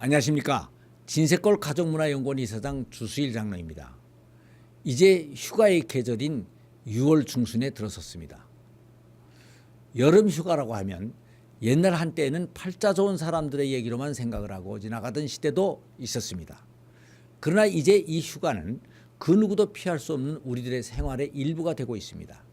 안녕하십니까. 진세골 가족문화연구원 이사장 주수일 장로입니다. 이제 휴가의 계절인 6월 중순에 들어섰습니다. 여름 휴가라고 하면 옛날 한때에는 팔자 좋은 사람들의 얘기로만 생각을 하고 지나가던 시대도 있었습니다. 그러나 이제 이 휴가는 그 누구도 피할 수 없는 우리들의 생활의 일부가 되고 있습니다.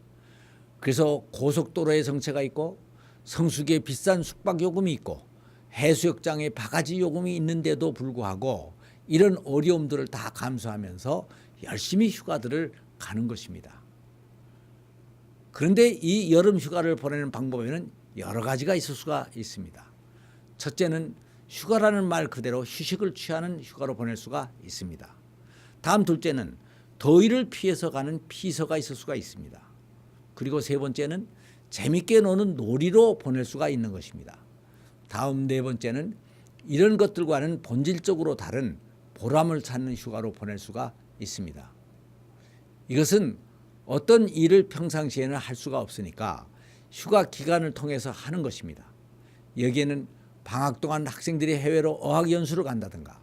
그래서 고속도로에 정체가 있고 성수기에 비싼 숙박요금이 있고 해수욕장에 바가지 요금이 있는데도 불구하고 이런 어려움들을 다 감수하면서 열심히 휴가들을 가는 것입니다. 그런데 이 여름 휴가를 보내는 방법에는 여러 가지가 있을 수가 있습니다. 첫째는 휴가라는 말 그대로 휴식을 취하는 휴가로 보낼 수가 있습니다. 다음 둘째는 더위를 피해서 가는 피서가 있을 수가 있습니다. 그리고 세 번째는 재밌게 노는 놀이로 보낼 수가 있는 것입니다. 다음 네 번째는 이런 것들과는 본질적으로 다른 보람을 찾는 휴가로 보낼 수가 있습니다. 이것은 어떤 일을 평상시에는 할 수가 없으니까 휴가 기간을 통해서 하는 것입니다. 여기에는 방학 동안 학생들이 해외로 어학연수를 간다든가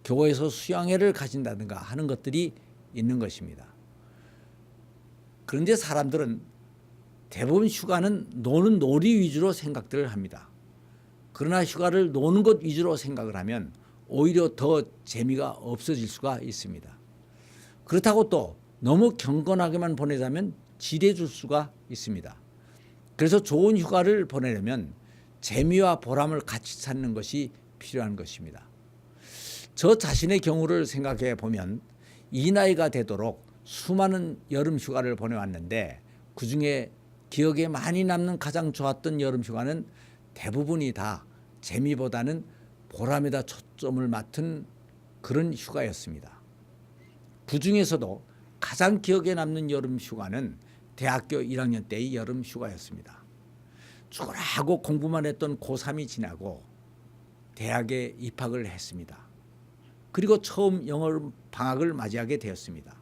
교회에서 수양회를 가진다든가 하는 것들이 있는 것입니다. 그런데 사람들은 대부분 휴가는 노는 놀이 위주로 생각들을 합니다. 그러나 휴가를 노는 것 위주로 생각을 하면 오히려 더 재미가 없어질 수가 있습니다. 그렇다고 또 너무 경건하게만 보내자면 지레줄 수가 있습니다. 그래서 좋은 휴가를 보내려면 재미와 보람을 같이 찾는 것이 필요한 것입니다. 저 자신의 경우를 생각해 보면 이 나이가 되도록 수많은 여름 휴가를 보내왔는데 그중에 기억에 많이 남는 가장 좋았던 여름 휴가는 대부분이 다 재미보다는 보람에다 초점을 맞춘 그런 휴가였습니다. 그중에서도 가장 기억에 남는 여름 휴가는 대학교 1학년 때의 여름 휴가였습니다. 죽으라고 공부만 했던 고3이 지나고 대학에 입학을 했습니다. 그리고 처음 영어 방학을 맞이하게 되었습니다.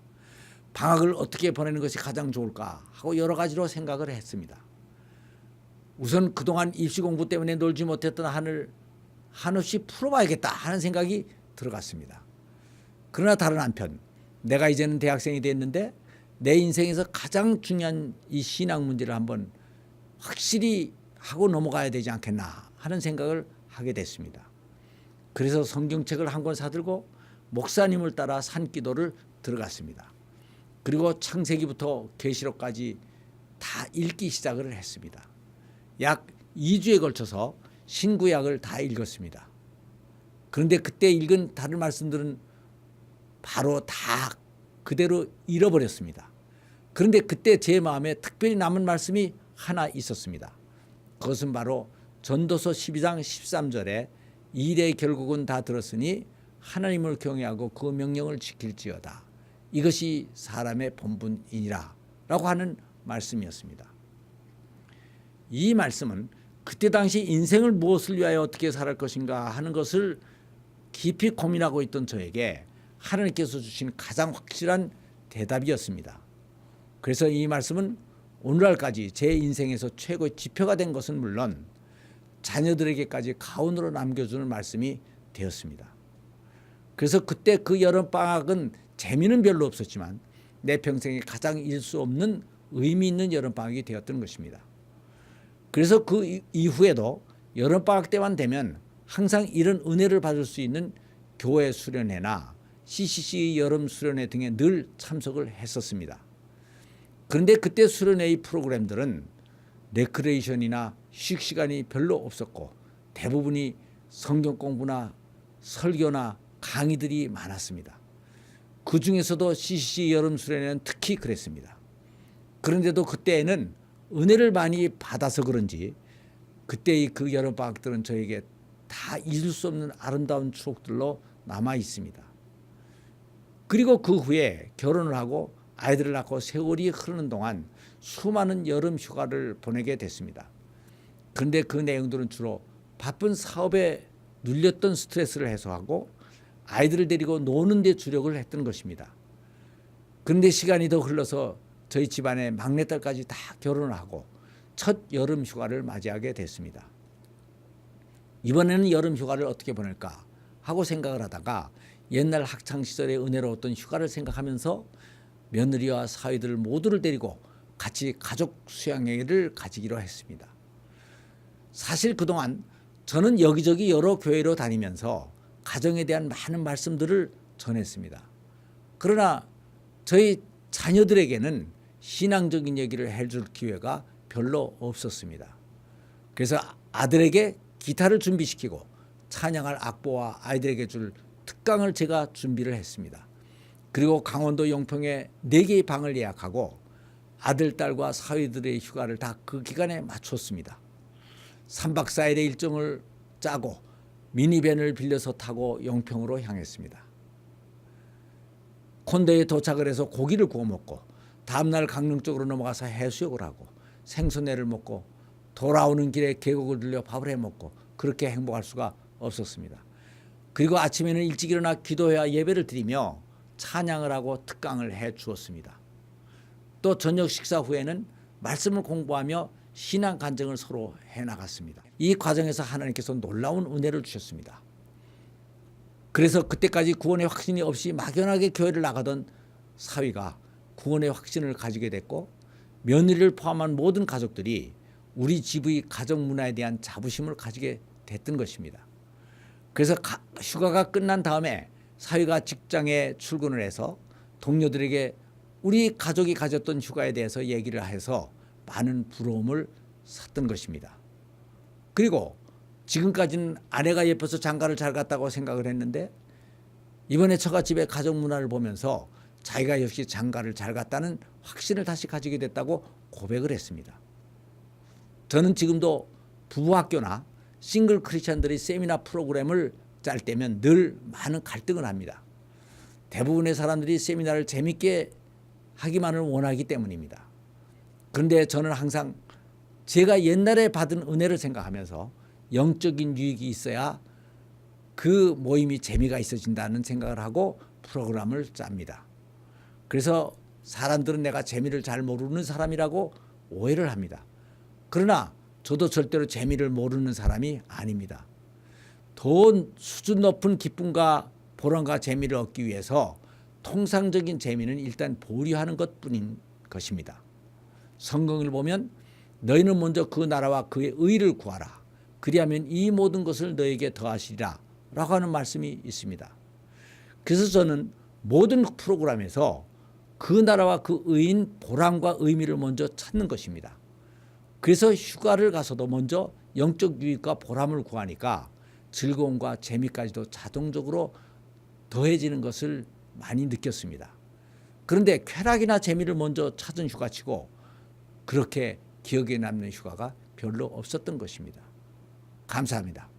방학을 어떻게 보내는 것이 가장 좋을까 하고 여러 가지로 생각을 했습니다. 우선 그동안 입시 공부 때문에 놀지 못했던 한을 한없이 풀어봐야겠다 하는 생각이 들어갔습니다. 그러나 다른 한편 내가 이제는 대학생이 됐는데 내 인생에서 가장 중요한 이 신앙 문제를 한번 확실히 하고 넘어가야 되지 않겠나 하는 생각을 하게 됐습니다. 그래서 성경책을 한 권 사들고 목사님을 따라 산기도를 들어갔습니다. 그리고 창세기부터 계시록까지 다 읽기 시작을 했습니다. 약 2주에 걸쳐서 신구약을 다 읽었습니다. 그런데 그때 읽은 다른 말씀들은 바로 다 그대로 잃어버렸습니다. 그런데 그때 제 마음에 특별히 남은 말씀이 하나 있었습니다. 그것은 바로 전도서 12장 13절에 일의 결국은 다 들었으니 하나님을 경외하고 그 명령을 지킬지어다. 이것이 사람의 본분이니라 라고 하는 말씀이었습니다. 이 말씀은 그때 당시 인생을 무엇을 위하여 어떻게 살아갈 것인가 하는 것을 깊이 고민하고 있던 저에게 하나님께서 주신 가장 확실한 대답이었습니다. 그래서 이 말씀은 오늘날까지 제 인생에서 최고의 지표가 된 것은 물론 자녀들에게까지 가훈으로 남겨주는 말씀이 되었습니다. 그래서 그때 그 여름방학은 재미는 별로 없었지만 내 평생에 가장 잊을 수 없는 의미 있는 여름방학이 되었던 것입니다. 그래서 그 이후에도 여름방학 때만 되면 항상 이런 은혜를 받을 수 있는 교회 수련회나 CCC 여름 수련회 등에 늘 참석을 했었습니다. 그런데 그때 수련회의 프로그램들은 레크레이션이나 휴식 시간이 별로 없었고 대부분이 성경 공부나 설교나 강의들이 많았습니다. 그 중에서도 CCC 여름 수련회는 특히 그랬습니다. 그런데도 그때에는 은혜를 많이 받아서 그런지 그때의 그 여름방학들은 저에게 다 잊을 수 없는 아름다운 추억들로 남아 있습니다. 그리고 그 후에 결혼을 하고 아이들을 낳고 세월이 흐르는 동안 수많은 여름 휴가를 보내게 됐습니다. 그런데 그 내용들은 주로 바쁜 사업에 눌렸던 스트레스를 해소하고 아이들을 데리고 노는 데 주력을 했던 것입니다. 그런데 시간이 더 흘러서 저희 집안의 막내딸까지 다 결혼을 하고 첫 여름 휴가를 맞이하게 됐습니다. 이번에는 여름 휴가를 어떻게 보낼까 하고 생각을 하다가 옛날 학창 시절의 은혜로웠던 휴가를 생각하면서 며느리와 사위들 모두를 데리고 같이 가족 수양회를 가지기로 했습니다. 사실 그동안 저는 여기저기 여러 교회로 다니면서 가정에 대한 많은 말씀들을 전했습니다. 그러나 저희 자녀들에게는 신앙적인 얘기를 해줄 기회가 별로 없었습니다. 그래서 아들에게 기타를 준비시키고 찬양할 악보와 아이들에게 줄 특강을 제가 준비를 했습니다. 그리고 강원도 영평에 4개의 방을 예약하고 아들, 딸과 사위들의 휴가를 다 그 기간에 맞췄습니다. 3박 4일의 일정을 짜고 미니밴을 빌려서 타고 영평으로 향했습니다. 콘도에 도착을 해서 고기를 구워 먹고 다음날 강릉 쪽으로 넘어가서 해수욕을 하고 생선회를 먹고 돌아오는 길에 계곡을 들려 밥을 해 먹고 그렇게 행복할 수가 없었습니다. 그리고 아침에는 일찍 일어나 기도회와 예배를 드리며 찬양을 하고 특강을 해 주었습니다. 또 저녁 식사 후에는 말씀을 공부하며 신앙 간증을 서로 해나갔습니다. 이 과정에서 하나님께서 놀라운 은혜를 주셨습니다. 그래서 그때까지 구원의 확신이 없이 막연하게 교회를 나가던 사위가 구원의 확신을 가지게 됐고 며느리를 포함한 모든 가족들이 우리 집의 가정 문화에 대한 자부심을 가지게 됐던 것입니다. 그래서 휴가가 끝난 다음에 사위가 직장에 출근을 해서 동료들에게 우리 가족이 가졌던 휴가에 대해서 얘기를 해서 많은 부러움을 샀던 것입니다. 그리고 지금까지는 아내가 예뻐서 장가를 잘 갔다고 생각을 했는데 이번에 처갓집의 가정 문화를 보면서 자기가 역시 장가를 잘 갔다는 확신을 다시 가지게 됐다고 고백을 했습니다. 저는 지금도 부부학교나 싱글 크리스찬들이 세미나 프로그램을 짤 때면 늘 많은 갈등을 합니다. 대부분의 사람들이 세미나를 재밌게 하기만을 원하기 때문입니다. 그런데 저는 항상 제가 옛날에 받은 은혜를 생각하면서 영적인 유익이 있어야 그 모임이 재미가 있어진다는 생각을 하고 프로그램을 짭니다. 그래서 사람들은 내가 재미를 잘 모르는 사람이라고 오해를 합니다. 그러나 저도 절대로 재미를 모르는 사람이 아닙니다. 더 수준 높은 기쁨과 보람과 재미를 얻기 위해서 통상적인 재미는 일단 보류하는 것뿐인 것입니다. 성경을 보면 너희는 먼저 그 나라와 그의 의를 구하라. 그리하면 이 모든 것을 너에게 더하시리라 라고 하는 말씀이 있습니다. 그래서 저는 모든 프로그램에서 그 나라와 그 의인 보람과 의미를 먼저 찾는 것입니다. 그래서 휴가를 가서도 먼저 영적 유익과 보람을 구하니까 즐거움과 재미까지도 자동적으로 더해지는 것을 많이 느꼈습니다. 그런데 쾌락이나 재미를 먼저 찾은 휴가치고 그렇게 기억에 남는 휴가가 별로 없었던 것입니다. 감사합니다.